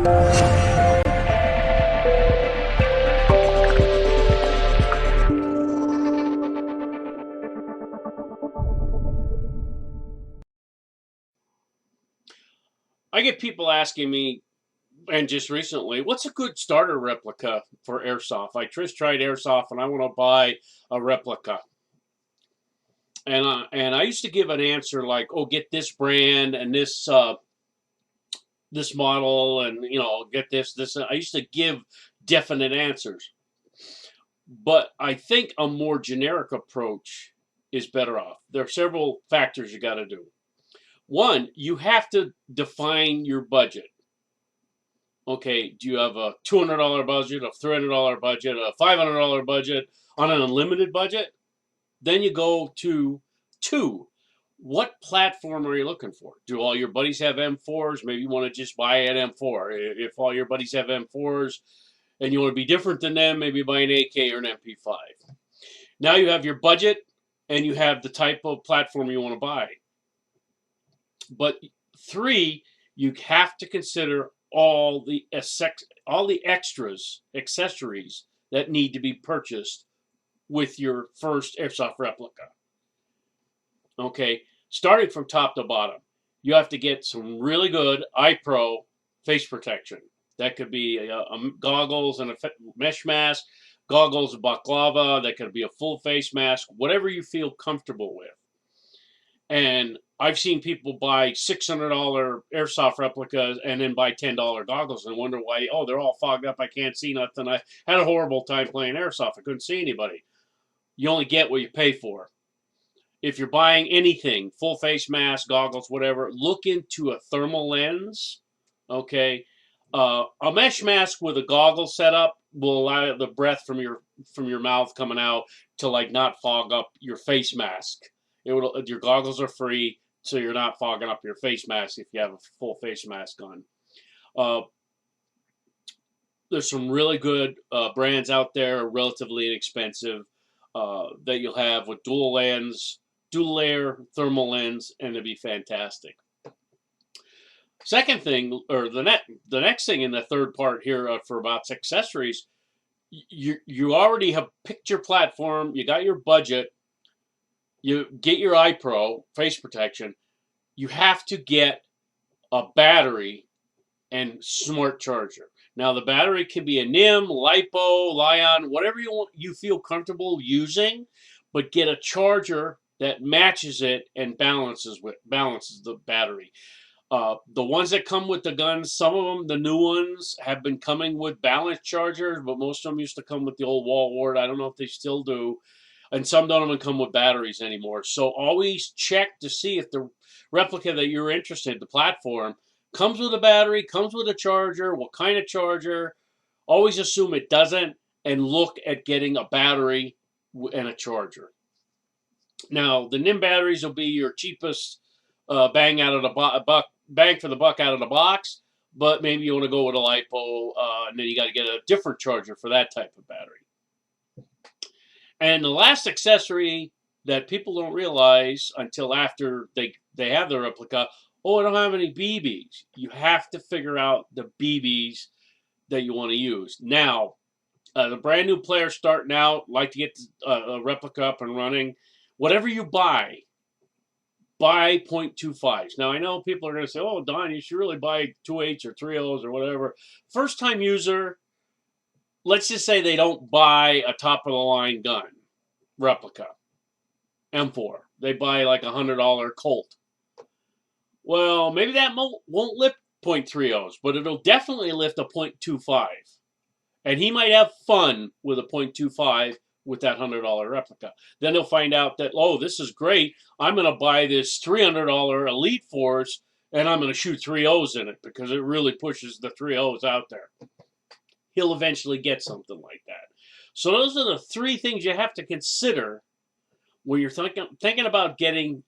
I get people asking me, and just recently, what's a good starter replica for airsoft? I just tried airsoft and I want to buy a replica. And I used to give an answer like, oh, get this brand and this model, and get this. I used to give definite answers, but I think a more generic approach is better off. There are several factors you got to do. One, you have to define your budget. Okay, do you have a $200 budget, a $300 budget, a $500 budget, on an unlimited budget? Then you go to two. What platform are you looking for? Do all your buddies have M4s? Maybe you want to just buy an M4. If all your buddies have M4s and you want to be different than them, maybe buy an AK or an MP5. Now you have your budget and you have the type of platform you want to buy. But three, you have to consider all the extras, accessories that need to be purchased with your first airsoft replica. Okay, starting from top to bottom, you have to get some really good iPro face protection. That could be a goggles and a mesh mask, goggles, balaclava. That could be a full face mask, whatever you feel comfortable with. And I've seen people buy $600 airsoft replicas and then buy $10 goggles and wonder why, oh, they're all fogged up. I can't see nothing. I had a horrible time playing airsoft. I couldn't see anybody. You only get what you pay for. If you're buying anything, full face mask, goggles, whatever, look into a thermal lens. Okay. A mesh mask with a goggle setup will allow the breath from your mouth coming out to like not fog up your face mask. Your goggles are free, so you're not fogging up your face mask if you have a full face mask on. There's some really good brands out there, relatively inexpensive, that you'll have with dual layer thermal lens, and it'll be fantastic. Second thing, or the next thing in the third part here for about accessories, you already have picked your platform, you got your budget. You get your iPro face protection. You have to get a battery and smart charger. Now the battery can be a NIM, LiPo, Lion, whatever you feel comfortable using, but get a charger that matches it and balances the battery. The ones that come with the guns, some of them, the new ones, have been coming with balance chargers, but most of them used to come with the old wall wart. I don't know if they still do. And some don't even come with batteries anymore. So always check to see if the replica that you're interested in, the platform, comes with a battery, comes with a charger, what kind of charger. Always assume it doesn't, and look at getting a battery and a charger. Now, the NIM batteries will be your cheapest bang for the buck out of the box, but maybe you want to go with a LiPo, and then you got to get a different charger for that type of battery. And the last accessory that people don't realize until after they have their replica, oh, I don't have any BBs. You have to figure out the BBs that you want to use. Now, the brand new players starting out, like to get a replica up and running. Whatever you buy .25s. Now, I know people are going to say, oh, Don, you should really buy 2.8s or 3.0s or whatever. First-time user, let's just say they don't buy a top-of-the-line gun replica, M4. They buy like a $100 Colt. Well, maybe that won't lift .30s, but it'll definitely lift a .25. And he might have fun with a .25 with that $100 replica. Then he'll find out that, oh, this is great. I'm going to buy this $300 Elite Force, and I'm going to shoot 3.0s in it because it really pushes the 3.0s out there. He'll eventually get something like that. So those are the three things you have to consider when you're thinking about getting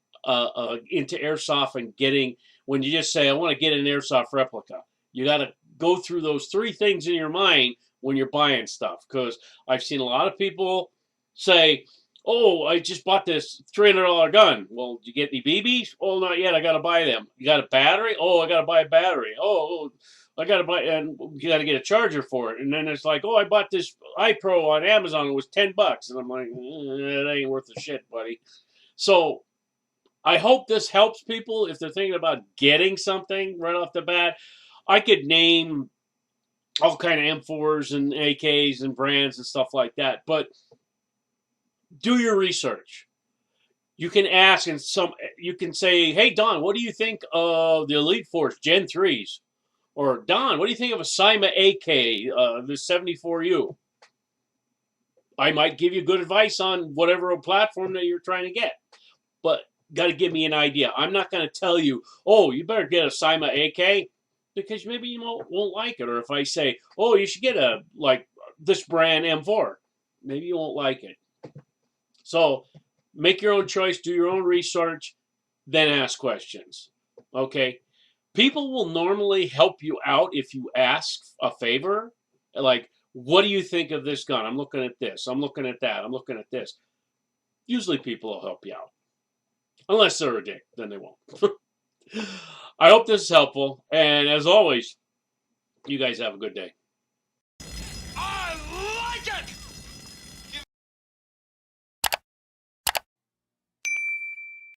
into airsoft and when you just say, I want to get an airsoft replica. You got to go through those three things in your mind when you're buying stuff, because I've seen a lot of people say, oh, I just bought this $300 gun. Well, did you get any BBs? Oh, not yet. I got to buy them. You got a battery? Oh, I got to buy a battery. Oh, I got to buy, and you got to get a charger for it. And then it's like, oh, I bought this iPro on Amazon. It was $10. And I'm like, it ain't worth the shit, buddy. So I hope this helps people if they're thinking about getting something right off the bat. I could name all kind of M4s and AKs and brands and stuff like that, but do your research. You can ask, and you can say, "Hey Don, what do you think of the Elite Force Gen 3s?" Or Don, what do you think of a Cyma AK, the 74U? I might give you good advice on whatever platform that you're trying to get, but got to give me an idea. I'm not going to tell you, oh, you better get a Cyma AK, because maybe you won't like it. Or if I say, oh, you should get this brand M4, maybe you won't like it. So make your own choice, do your own research, then ask questions. Okay? People will normally help you out if you ask a favor. Like, what do you think of this gun? I'm looking at this. I'm looking at that. I'm looking at this. Usually people will help you out. Unless they're a dick, then they won't. I hope this is helpful. And as always, you guys have a good day.